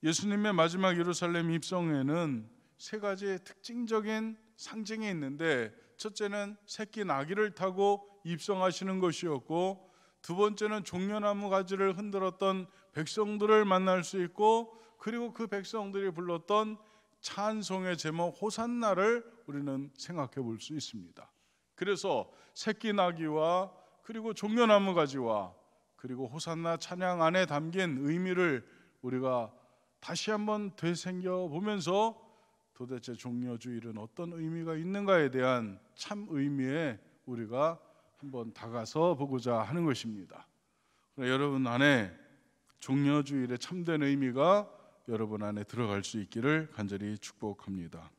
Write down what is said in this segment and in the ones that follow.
예수님의 마지막 예루살렘 입성에는 세 가지의 특징적인 상징이 있는데, 첫째는 새끼 나귀를 타고 입성하시는 것이었고, 두 번째는 종려나무 가지를 흔들었던 백성들을 만날 수 있고, 그리고 그 백성들이 불렀던 찬송의 제목 호산나를 우리는 생각해 볼 수 있습니다. 그래서 새끼 나귀와 그리고 종려나무 가지와 그리고 호산나 찬양 안에 담긴 의미를 우리가 다시 한번 되새겨 보면서 도대체 종려주일은 어떤 의미가 있는가에 대한 참 의미에 우리가 한번 다가서 보고자 하는 것입니다. 여러분 안에 종려주일의 참된 의미가 여러분 안에 들어갈 수 있기를 간절히 축복합니다.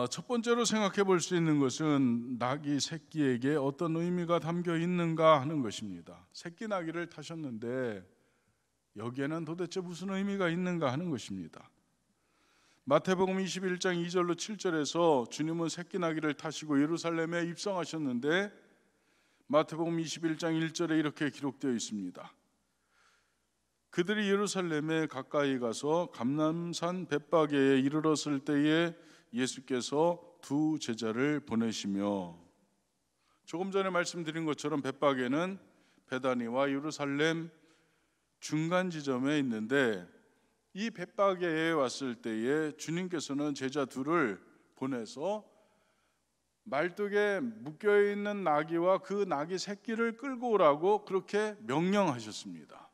첫 번째로 생각해 볼 수 있는 것은 나귀 새끼에게 어떤 의미가 담겨 있는가 하는 것입니다. 새끼 나귀를 타셨는데 여기에는 도대체 무슨 의미가 있는가 하는 것입니다. 마태복음 21장 2절로 7절에서 주님은 새끼 나귀를 타시고 예루살렘에 입성하셨는데, 마태복음 21장 1절에 이렇게 기록되어 있습니다. 그들이 예루살렘에 가까이 가서 감람산 벳바게에 이르렀을 때에 예수께서 두 제자를 보내시며, 조금 전에 말씀드린 것처럼 벳바게는 베다니와 예루살렘 중간 지점에 있는데, 이 벳바게에 왔을 때에 주님께서는 제자 둘을 보내서 말뚝에 묶여있는 나귀와 그 나귀 새끼를 끌고 오라고 그렇게 명령하셨습니다.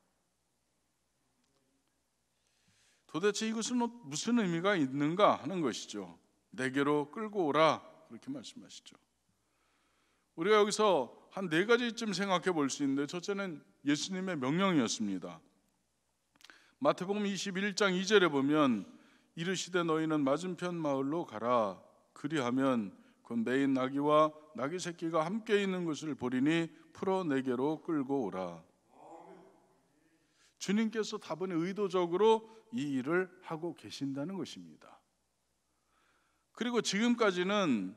도대체 이것은 무슨 의미가 있는가 하는 것이죠. 내게로 끌고 오라 그렇게 말씀하시죠. 우리가 여기서 한 네 가지쯤 생각해 볼 수 있는데, 첫째는 예수님의 명령이었습니다. 마태복음 21장 2절에 보면 이르시되 너희는 맞은편 마을로 가라. 그리하면 그 매인 나귀와 나귀 새끼가 함께 있는 것을 보리니 풀어 내게로 끌고 오라. 주님께서 다분히 의도적으로 이 일을 하고 계신다는 것입니다. 그리고 지금까지는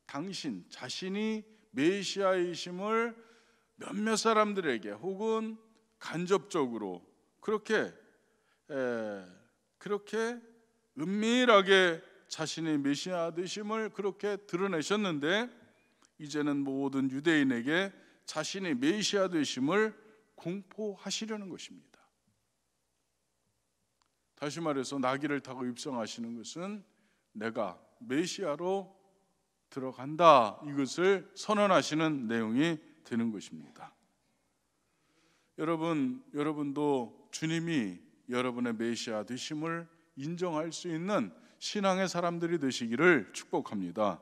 당신 자신이 메시아이심을 몇몇 사람들에게 혹은 간접적으로 그렇게 은밀하게 자신의 메시아 되심을 그렇게 드러내셨는데, 이제는 모든 유대인에게 자신의 메시아 되심을 공포하시려는 것입니다. 다시 말해서 나귀를 타고 입성하시는 것은 내가 메시아로 들어간다, 이것을 선언하시는 내용이 되는 것입니다. 여러분도 주님이 여러분의 메시아 되심을 인정할 수 있는 신앙의 사람들이 되시기를 축복합니다.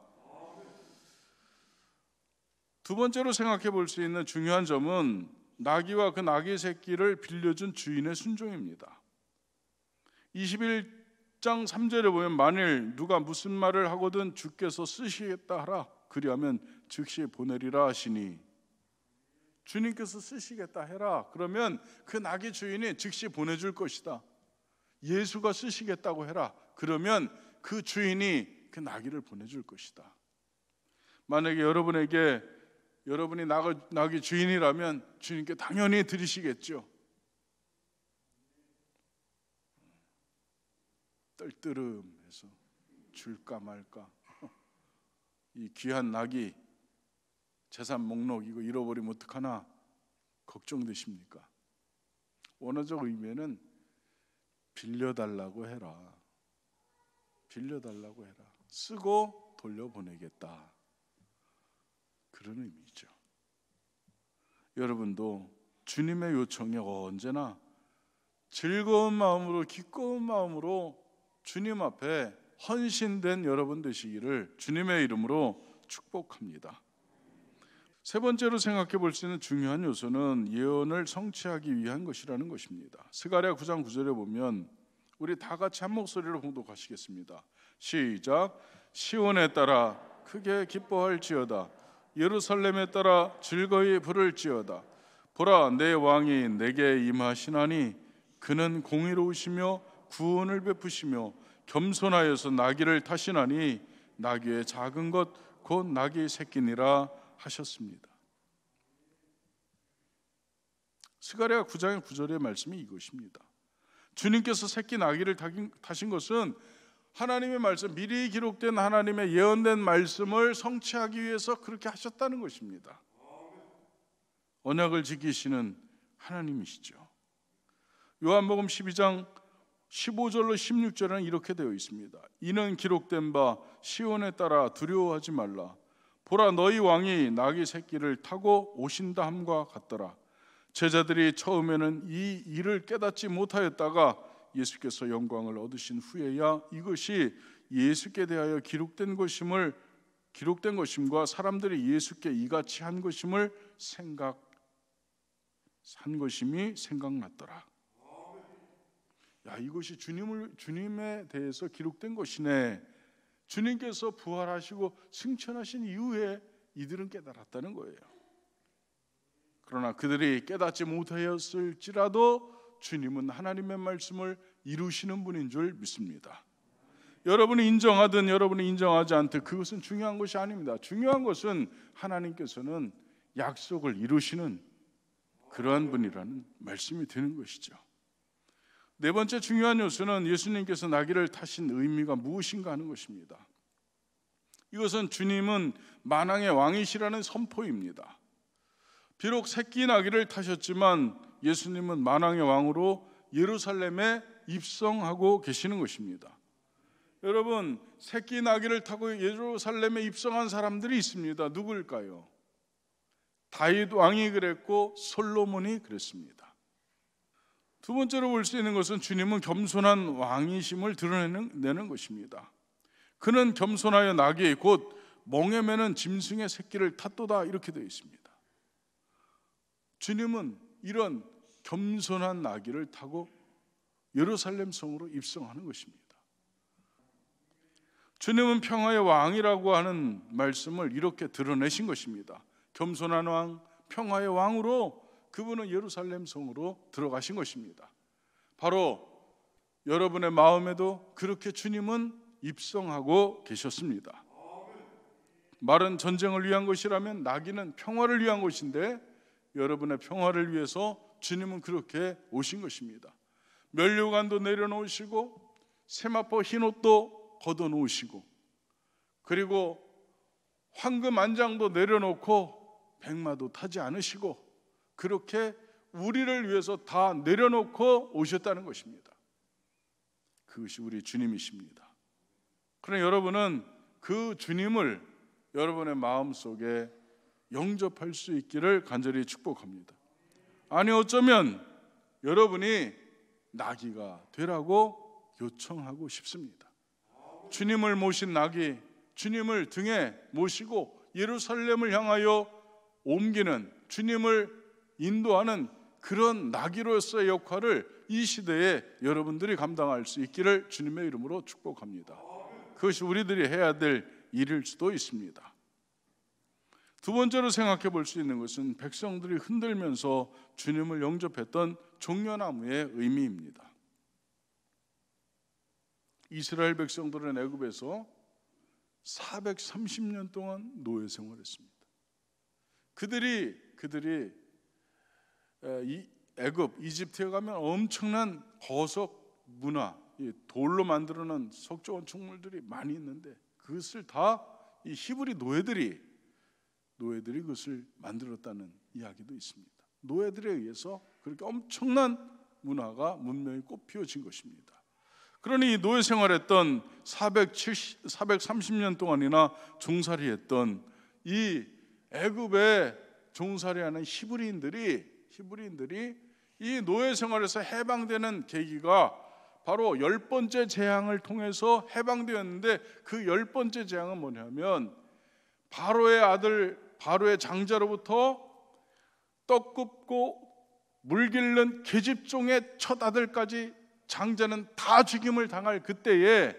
두 번째로 생각해 볼 수 있는 중요한 점은 나귀와 그 나귀 새끼를 빌려준 주인의 순종입니다. 21장 3절에 보면 만일 누가 무슨 말을 하거든 주께서 쓰시겠다 하라. 그리하면 즉시 보내리라 하시니, 주님께서 쓰시겠다 해라. 그러면 그 나귀 주인이 즉시 보내줄 것이다. 예수가 쓰시겠다고 해라. 그러면 그 주인이 그 나귀를 보내줄 것이다. 만약에 여러분이 나귀 주인이라면 주님께 당연히 드리시겠죠. 떨떠름해서 줄까 말까, 이 귀한 나귀 재산 목록 이거 잃어버리면 어떡하나 걱정되십니까? 원어적 의미는 빌려달라고 해라. 쓰고 돌려보내겠다, 그런 의미죠. 여러분도 주님의 요청에 언제나 즐거운 마음으로 기꺼운 마음으로 주님 앞에 헌신된 여러분 되시기를 주님의 이름으로 축복합니다. 세 번째로 생각해 볼 수 있는 중요한 요소는 예언을 성취하기 위한 것이라는 것입니다. 스가랴 9장 9절에 보면 우리 다 같이 한 목소리로 봉독하시겠습니다. 시작. 시온에 따라 크게 기뻐할지어다. 예루살렘에 따라 즐거이 부를지어다. 보라, 내 왕이 내게 임하시나니 그는 공의로우시며 구원을 베푸시며 겸손하여서 나귀를 타시나니 나귀의 작은 것 곧 나귀의 새끼니라 하셨습니다. 스가랴 9장의 9절의 말씀이 이것입니다. 주님께서 새끼 나귀를 타신 것은 하나님의 말씀, 미리 기록된 하나님의 예언된 말씀을 성취하기 위해서 그렇게 하셨다는 것입니다. 언약을 지키시는 하나님이시죠. 요한복음 12장 15절로 16절에는 이렇게 되어 있습니다. 이는 기록된 바 시온에 따라 두려워하지 말라. 보라, 너희 왕이 나귀 새끼를 타고 오신다 함과 같더라. 제자들이 처음에는 이 일을 깨닫지 못하였다가 예수께서 영광을 얻으신 후에야 이것이 예수께 대하여 기록된 것임과 사람들이 예수께 이같이 한 것임이 생각났더라. 야, 이것이 주님에 대해서 기록된 것이네. 주님께서 부활하시고 승천하신 이후에 이들은 깨달았다는 거예요. 그러나 그들이 깨닫지 못하였을지라도 주님은 하나님의 말씀을 이루시는 분인 줄 믿습니다. 여러분이 인정하든 여러분이 인정하지 않든 그것은 중요한 것이 아닙니다. 중요한 것은 하나님께서는 약속을 이루시는 그러한 분이라는 말씀이 되는 것이죠. 네 번째 중요한 요소는 예수님께서 나귀를 타신 의미가 무엇인가 하는 것입니다. 이것은 주님은 만왕의 왕이시라는 선포입니다. 비록 새끼 나귀를 타셨지만 예수님은 만왕의 왕으로 예루살렘에 입성하고 계시는 것입니다. 여러분, 새끼 나귀를 타고 예루살렘에 입성한 사람들이 있습니다. 누구일까요? 다윗 왕이 그랬고 솔로몬이 그랬습니다. 두 번째로 볼 수 있는 것은 주님은 겸손한 왕이심을 드러내는 것입니다. 그는 겸손하여 나귀 곧 멍에 매는 짐승의 새끼를 탔도다 이렇게 되어 있습니다. 주님은 이런 겸손한 나귀를 타고 예루살렘 성으로 입성하는 것입니다. 주님은 평화의 왕이라고 하는 말씀을 이렇게 드러내신 것입니다. 겸손한 왕, 평화의 왕으로 그분은 예루살렘 성으로 들어가신 것입니다. 바로 여러분의 마음에도 그렇게 주님은 입성하고 계셨습니다. 말은 전쟁을 위한 것이라면 나귀는 평화를 위한 것인데 여러분의 평화를 위해서 주님은 그렇게 오신 것입니다. 면류관도 내려놓으시고 세마포 흰옷도 걷어놓으시고 그리고 황금 안장도 내려놓고 백마도 타지 않으시고 그렇게 우리를 위해서 다 내려놓고 오셨다는 것입니다. 그것이 우리 주님이십니다. 그러나 여러분은 그 주님을 여러분의 마음속에 영접할 수 있기를 간절히 축복합니다. 아니 어쩌면 여러분이 나귀가 되라고 요청하고 싶습니다. 주님을 모신 나귀, 주님을 등에 모시고 예루살렘을 향하여 옮기는 주님을 인도하는 그런 나귀로서의 역할을 이 시대에 여러분들이 감당할 수 있기를 주님의 이름으로 축복합니다. 그것이 우리들이 해야 될 일일 수도 있습니다. 두 번째로 생각해 볼 수 있는 것은 백성들이 흔들면서 주님을 영접했던 종려나무의 의미입니다. 이스라엘 백성들은 애굽에서 430년 동안 노예 생활했습니다. 그들이 애굽, 이집트에 가면 엄청난 거석 문화, 돌로 만들어놓은 석조 건축물들이 많이 있는데 그것을 다 이 히브리 노예들이 그것을 만들었다는 이야기도 있습니다. 노예들에 의해서 그렇게 엄청난 문화가 문명이 꽃피워진 것입니다. 그러니 이 노예 생활했던 430년 동안이나 종살이했던 이 애굽에 종살이하는 히브리인들이 이 노예 생활에서 해방되는 계기가 바로 10번째 재앙을 통해서 해방되었는데 그 10번째 재앙은 뭐냐면 바로의 아들, 바로의 장자로부터 떡 굽고 물 길른 계집종의 첫 아들까지 장자는 다 죽임을 당할 그때에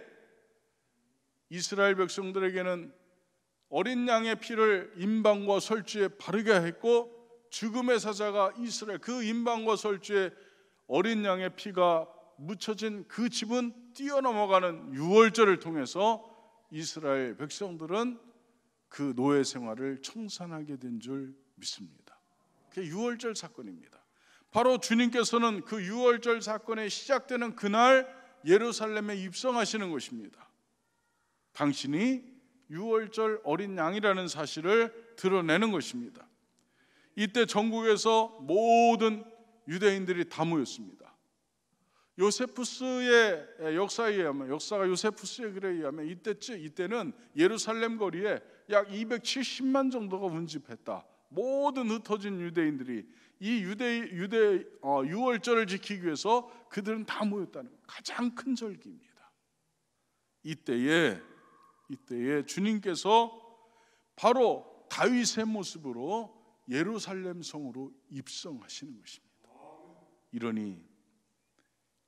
이스라엘 백성들에게는 어린 양의 피를 임방과 설주에 바르게 했고 죽음의 사자가 이스라엘 그 인방과 설주에 어린 양의 피가 묻혀진 그 집은 뛰어넘어가는 유월절을 통해서 이스라엘 백성들은 그 노예 생활을 청산하게 된 줄 믿습니다. 그게 유월절 사건입니다. 바로 주님께서는 그 유월절 사건이 시작되는 그날 예루살렘에 입성하시는 것입니다. 당신이 유월절 어린 양이라는 사실을 드러내는 것입니다. 이때 전국에서 모든 유대인들이 다 모였습니다. 요세푸스의 역사에 의하면, 역사가 요세푸스의 글에 의하면 이때는 예루살렘 거리에 약 270만 정도가 운집했다. 모든 흩어진 유대인들이 이 유월절을 지키기 위해서 그들은 다 모였다는 가장 큰 절기입니다. 이때에 주님께서 바로 다윗의 모습으로 예루살렘 성으로 입성하시는 것입니다. 이러니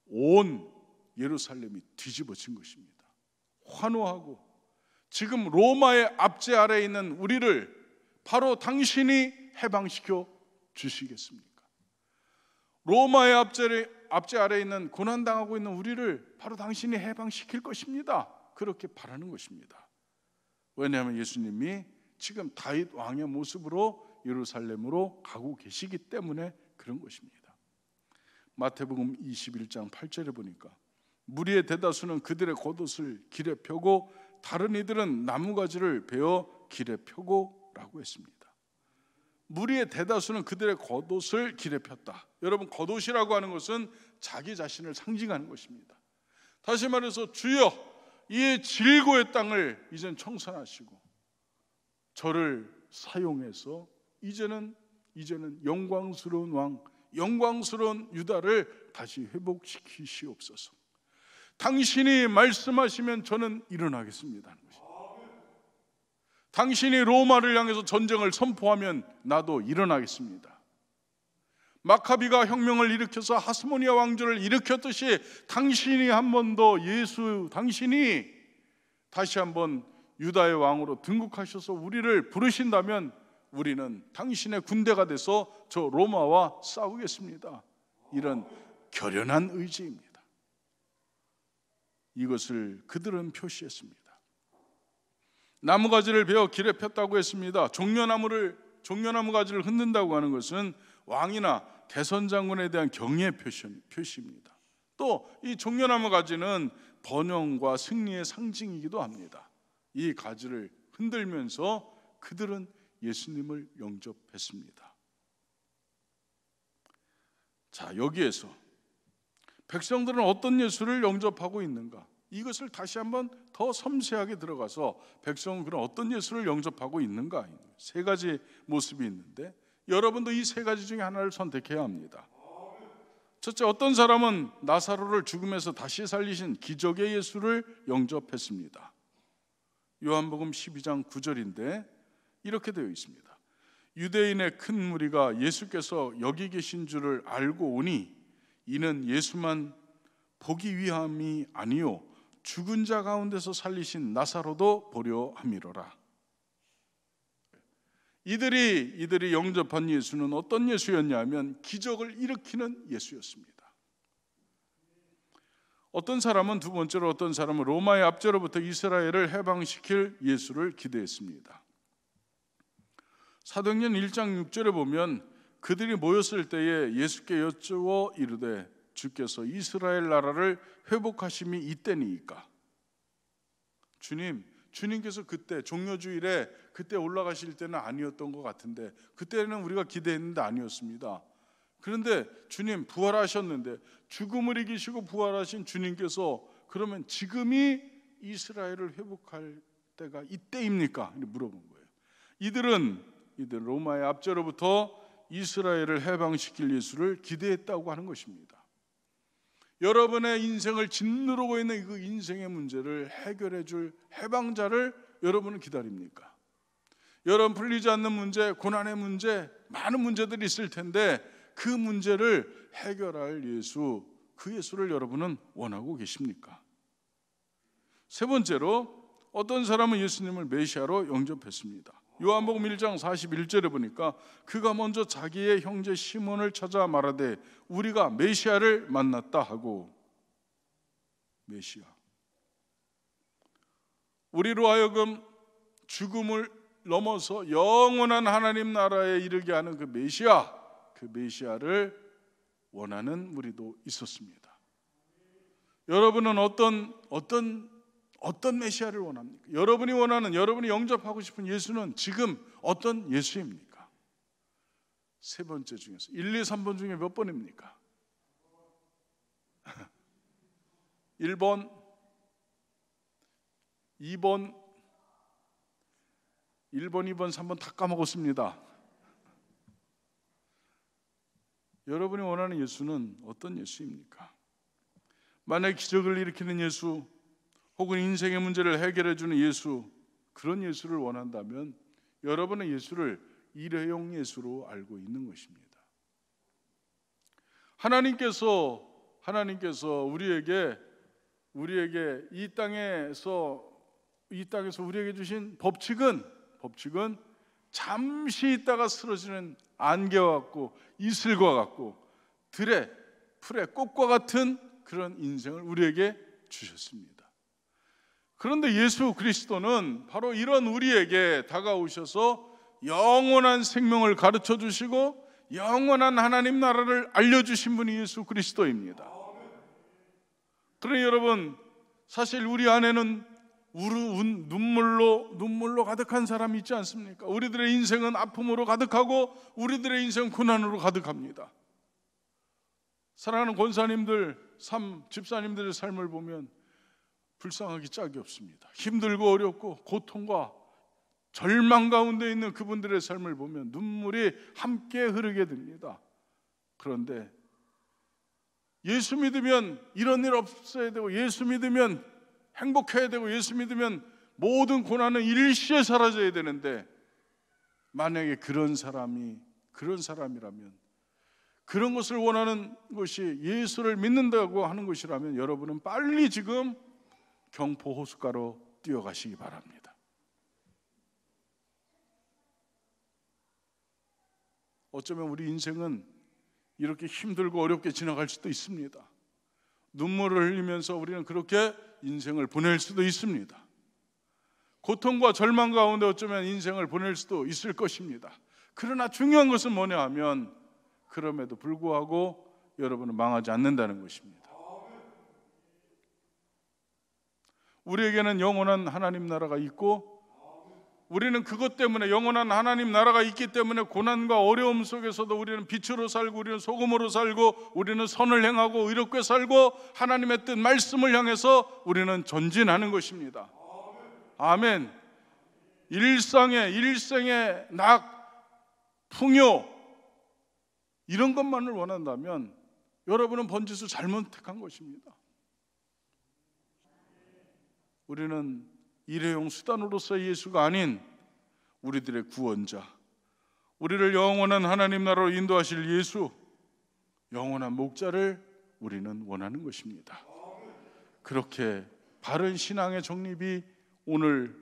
온 예루살렘이 뒤집어진 것입니다. 환호하고, 지금 로마의 압제 아래에 있는 우리를 바로 당신이 해방시켜 주시겠습니까? 로마의 압제 아래에 있는 고난당하고 있는 우리를 바로 당신이 해방시킬 것입니다. 그렇게 바라는 것입니다. 왜냐하면 예수님이 지금 다윗 왕의 모습으로 예루살렘으로 가고 계시기 때문에 그런 것입니다. 마태복음 21장 8절에 보니까 무리의 대다수는 그들의 겉옷을 길에 펴고 다른 이들은 나무가지를 베어 길에 펴고 라고 했습니다. 무리의 대다수는 그들의 겉옷을 길에 폈다. 여러분, 겉옷이라고 하는 것은 자기 자신을 상징하는 것입니다. 다시 말해서 주여, 이 질고의 땅을 이젠 청산하시고 저를 사용해서 이제는 영광스러운 왕, 영광스러운 유다를 다시 회복시키시옵소서. 당신이 말씀하시면 저는 일어나겠습니다 하는 것입니다. 당신이 로마를 향해서 전쟁을 선포하면 나도 일어나겠습니다. 마카비가 혁명을 일으켜서 하스모니아 왕조를 일으켰듯이 당신이 한 번 더 당신이 다시 한번 유다의 왕으로 등극하셔서 우리를 부르신다면 우리는 당신의 군대가 돼서 저 로마와 싸우겠습니다. 이런 결연한 의지입니다. 이것을 그들은 표시했습니다. 나무가지를 베어 길에 폈다고 했습니다. 종려나무 가지를 흔든다고 하는 것은 왕이나 대선장군에 대한 경의의 표시입니다. 또 이 종려나무 가지는 번영과 승리의 상징이기도 합니다. 이 가지를 흔들면서 그들은 예수님을 영접했습니다. 자, 여기에서 백성들은 어떤 예수를 영접하고 있는가? 이것을 다시 한번 더 섬세하게 들어가서 백성은 그런 어떤 예수를 영접하고 있는가? 세 가지 모습이 있는데 여러분도 이 세 가지 중에 하나를 선택해야 합니다. 첫째, 어떤 사람은 나사로를 죽음에서 다시 살리신 기적의 예수를 영접했습니다. 요한복음 12장 9절인데 이렇게 되어 있습니다. 유대인의 큰 무리가 예수께서 여기 계신 줄을 알고 오니 이는 예수만 보기 위함이 아니요 죽은 자 가운데서 살리신 나사로도 보려 함이로라. 이들이 영접한 예수는 어떤 예수였냐면 기적을 일으키는 예수였습니다. 어떤 사람은 두 번째로 어떤 사람은 로마의 압제로부터 이스라엘을 해방시킬 예수를 기대했습니다. 사도행전 1장 6절에 보면 그들이 모였을 때에 예수께 여쭈어 이르되 주께서 이스라엘 나라를 회복하심이 이때니이까. 주님께서 그때 종려주일에 그때 올라가실 때는 아니었던 것 같은데 그때는 우리가 기대했는데 아니었습니다. 그런데 주님 부활하셨는데 죽음을 이기시고 부활하신 주님께서 그러면 지금이 이스라엘을 회복할 때가 이때입니까? 물어본 거예요. 이들 로마의 압제로부터 이스라엘을 해방시킬 예수를 기대했다고 하는 것입니다. 여러분의 인생을 짓누르고 있는 그 인생의 문제를 해결해 줄 해방자를 여러분은 기다립니까? 여러분 풀리지 않는 문제, 고난의 문제, 많은 문제들이 있을 텐데 그 문제를 해결할 예수, 그 예수를 여러분은 원하고 계십니까? 세 번째로 어떤 사람은 예수님을 메시아로 영접했습니다. 요한복음 1장 41절에 보니까 그가 먼저 자기의 형제 시몬을 찾아 말하되 우리가 메시아를 만났다 하고. 메시아, 우리로 하여금 죽음을 넘어서 영원한 하나님 나라에 이르게 하는 그 메시아, 그 메시아를 원하는 무리도 있었습니다. 여러분은 어떤 메시아를 원합니까? 여러분이 원하는, 여러분이 영접하고 싶은 예수는 지금 어떤 예수입니까? 세 번째 중에서 1, 2, 3번 중에 몇 번입니까? 1번, 2번, 2번, 3번 다 까먹었습니다. 여러분이 원하는 예수는 어떤 예수입니까? 만약 기적을 일으키는 예수, 혹은 인생의 문제를 해결해 주는 예수, 그런 예수를 원한다면 여러분은 예수를 일회용 예수로 알고 있는 것입니다. 하나님께서 우리에게 이 땅에서 우리에게 주신 법칙은 잠시 있다가 쓰러지는 안개와 같고 이슬과 같고 들의 풀의 꽃과 같은 그런 인생을 우리에게 주셨습니다. 그런데 예수 그리스도는 바로 이런 우리에게 다가오셔서 영원한 생명을 가르쳐 주시고 영원한 하나님 나라를 알려주신 분이 예수 그리스도입니다. 그러니 여러분, 사실 우리 안에는 눈물로 가득한 사람이 있지 않습니까? 우리들의 인생은 아픔으로 가득하고 우리들의 인생은 고난으로 가득합니다. 사랑하는 권사님들, 집사님들의 삶을 보면 불쌍하기 짝이 없습니다. 힘들고 어렵고 고통과 절망 가운데 있는 그분들의 삶을 보면 눈물이 함께 흐르게 됩니다. 그런데 예수 믿으면 이런 일 없어야 되고, 예수 믿으면 행복해야 되고, 예수 믿으면 모든 고난은 일시에 사라져야 되는데, 만약에 그런 사람이라면, 그런 것을 원하는 것이 예수를 믿는다고 하는 것이라면 여러분은 빨리 지금 경포 호숫가로 뛰어가시기 바랍니다. 어쩌면 우리 인생은 이렇게 힘들고 어렵게 지나갈 수도 있습니다. 눈물을 흘리면서 우리는 그렇게 인생을 보낼 수도 있습니다. 고통과 절망 가운데 어쩌면 인생을 보낼 수도 있을 것입니다. 그러나 중요한 것은 뭐냐 하면 그럼에도 불구하고 여러분은 망하지 않는다는 것입니다. 우리에게는 영원한 하나님 나라가 있고, 우리는 그것 때문에, 영원한 하나님 나라가 있기 때문에 고난과 어려움 속에서도 우리는 빛으로 살고, 우리는 소금으로 살고, 우리는 선을 행하고 의롭게 살고, 하나님의 뜻 말씀을 향해서 우리는 전진하는 것입니다. 아멘. 일생의 낙, 풍요, 이런 것만을 원한다면 여러분은 번지수 잘못 택한 것입니다. 우리는 일회용 수단으로서의 예수가 아닌 우리들의 구원자, 우리를 영원한 하나님 나라로 인도하실 예수, 영원한 목자를 우리는 원하는 것입니다. 그렇게 바른 신앙의 정립이 오늘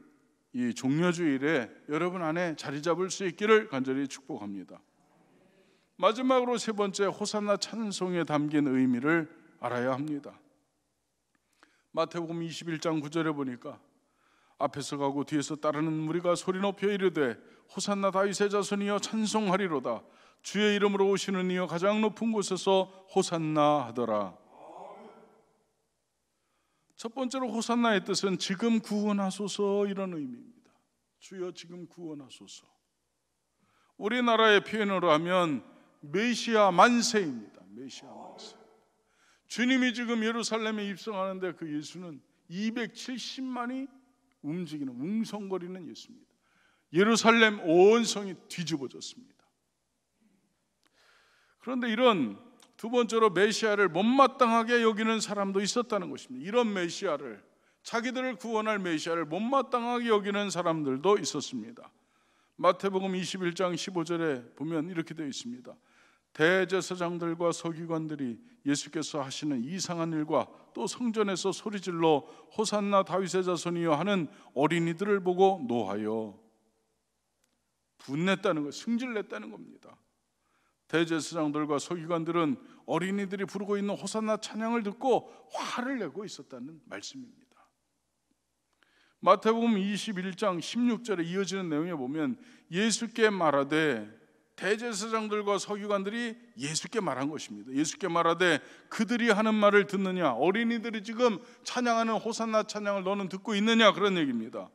이 종려주일에 여러분 안에 자리 잡을 수 있기를 간절히 축복합니다. 마지막으로 세 번째, 호산나 찬송에 담긴 의미를 알아야 합니다. 마태복음 21장 9절에 보니까 앞에서 가고 뒤에서 따르는 무리가 소리 높여 이르되 호산나 다윗의 자손이여 찬송하리로다. 주의 이름으로 오시는 이여 가장 높은 곳에서 호산나 하더라. 첫 번째로 호산나의 뜻은 지금 구원하소서, 이런 의미입니다. 주여 지금 구원하소서. 우리나라의 표현으로 하면 메시아 만세입니다. 메시아 만세. 주님이 지금 예루살렘에 입성하는데 그 예수는 270만이 움직이는, 웅성거리는 예수입니다. 예루살렘 온 성이 뒤집어졌습니다. 그런데 이런 두 번째로 메시아를 못마땅하게 여기는 사람도 있었다는 것입니다. 이런 메시아를, 자기들을 구원할 메시아를 못마땅하게 여기는 사람들도 있었습니다. 마태복음 21장 15절에 보면 이렇게 되어 있습니다. 대제사장들과 서기관들이 예수께서 하시는 이상한 일과 또 성전에서 소리질러 호산나 다윗의 자손이여 하는 어린이들을 보고 노하여. 분냈다는 것, 승질냈다는 겁니다. 대제사장들과 서기관들은 어린이들이 부르고 있는 호산나 찬양을 듣고 화를 내고 있었다는 말씀입니다. 마태복음 21장 16절에 이어지는 내용에 보면 예수께 말하되, 대제사장들과 서기관들이 예수께 말한 것입니다. 예수께 말하되 그들이 하는 말을 듣느냐? 어린이들이 지금 찬양하는 호산나 찬양을 너는 듣고 있느냐? 그런 얘기입니다.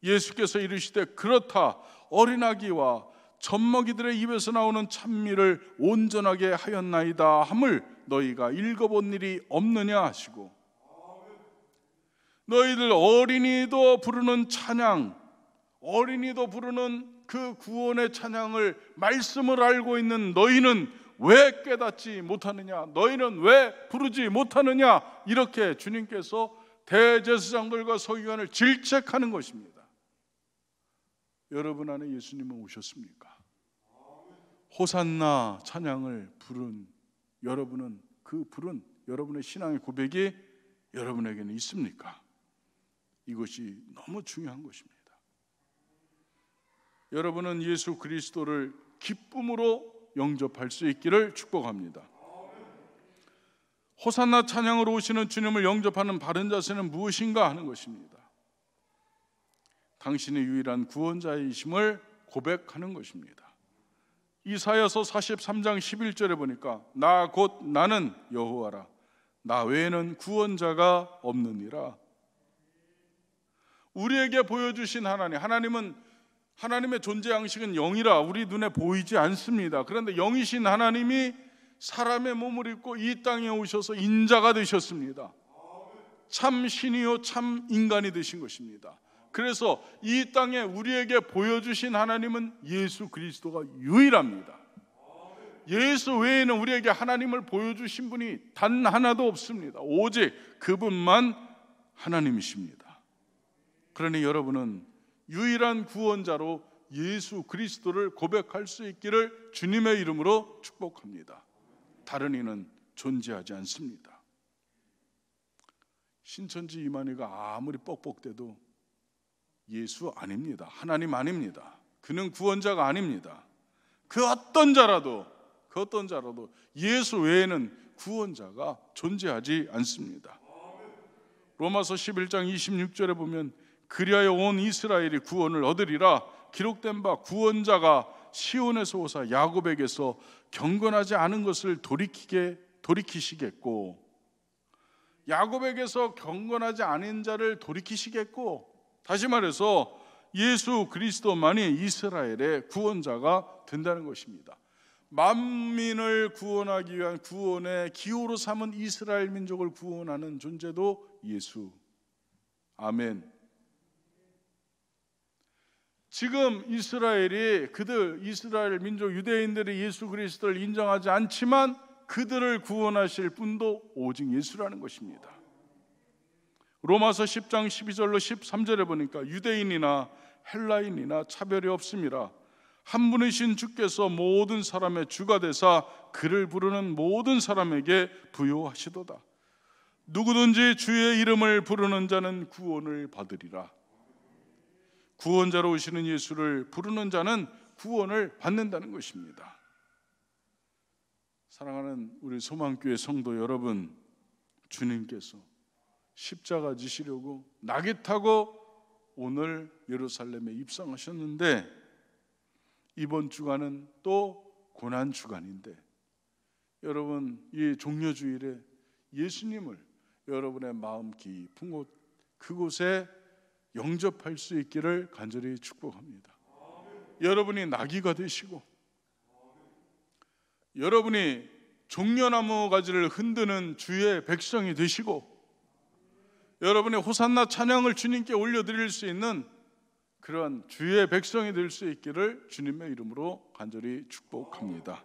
예수께서 이르시되 그렇다. 어린아기와 젖먹이들의 입에서 나오는 찬미를 온전하게 하였나이다 함을 너희가 읽어본 일이 없느냐 하시고, 너희들 어린이도 부르는 찬양, 어린이도 부르는 그 구원의 찬양을, 말씀을 알고 있는 너희는 왜 깨닫지 못하느냐? 너희는 왜 부르지 못하느냐? 이렇게 주님께서 대제사장들과 서기관을 질책하는 것입니다. 여러분 안에 예수님은 오셨습니까? 호산나 찬양을 부른 여러분은, 그 부른 여러분의 신앙의 고백이 여러분에게는 있습니까? 이것이 너무 중요한 것입니다. 여러분은 예수 그리스도를 기쁨으로 영접할 수 있기를 축복합니다. 호산나 찬양으로 오시는 주님을 영접하는 바른 자세는 무엇인가 하는 것입니다. 당신의 유일한 구원자이심을 고백하는 것입니다. 이사야서 43장 11절에 보니까 나 곧 나는 여호와라, 나 외에는 구원자가 없느니라. 우리에게 보여주신 하나님은, 하나님의 존재 양식은 영이라 우리 눈에 보이지 않습니다. 그런데 영이신 하나님이 사람의 몸을 입고 이 땅에 오셔서 인자가 되셨습니다. 참 신이요 참 인간이 되신 것입니다. 그래서 이 땅에 우리에게 보여주신 하나님은 예수 그리스도가 유일합니다. 예수 외에는 우리에게 하나님을 보여주신 분이 단 하나도 없습니다. 오직 그분만 하나님이십니다. 그러니 여러분은 유일한 구원자로 예수 그리스도를 고백할 수 있기를 주님의 이름으로 축복합니다. 다른 이는 존재하지 않습니다. 신천지 이만희가 아무리 뻑뻑대도 예수 아닙니다. 하나님 아닙니다. 그는 구원자가 아닙니다. 그 어떤 자라도 예수 외에는 구원자가 존재하지 않습니다. 로마서 11장 26절에 보면 그리하여 온 이스라엘이 구원을 얻으리라 기록된 바 구원자가 시온에서 오사 야곱에게서 경건하지 않은 것을 돌이키시겠고, 야곱에게서 경건하지 않은 자를 돌이키시겠고, 다시 말해서 예수 그리스도만이 이스라엘의 구원자가 된다는 것입니다. 만민을 구원하기 위한 구원의 기호로 삼은 이스라엘 민족을 구원하는 존재도 예수. 아멘. 지금 이스라엘 민족 유대인들이 예수 그리스도를 인정하지 않지만 그들을 구원하실 분도 오직 예수라는 것입니다. 로마서 10장 12절로 13절에 보니까 유대인이나 헬라인이나 차별이 없음이라 한 분이신 주께서 모든 사람의 주가 되사 그를 부르는 모든 사람에게 부요하시도다. 누구든지 주의 이름을 부르는 자는 구원을 받으리라. 구원자로 오시는 예수를 부르는 자는 구원을 받는다는 것입니다. 사랑하는 우리 소망교회 성도 여러분, 주님께서 십자가 지시려고 낙이 타고 오늘 예루살렘에 입성하셨는데, 이번 주간은 또 고난 주간인데, 여러분 이 종려주일에 예수님을 여러분의 마음 깊은 곳, 그곳에 영접할 수 있기를 간절히 축복합니다. 여러분이 나귀가 되시고, 여러분이 종려나무 가지를 흔드는 주의 백성이 되시고, 여러분의 호산나 찬양을 주님께 올려드릴 수 있는 그런 주의 백성이 될 수 있기를 주님의 이름으로 간절히 축복합니다.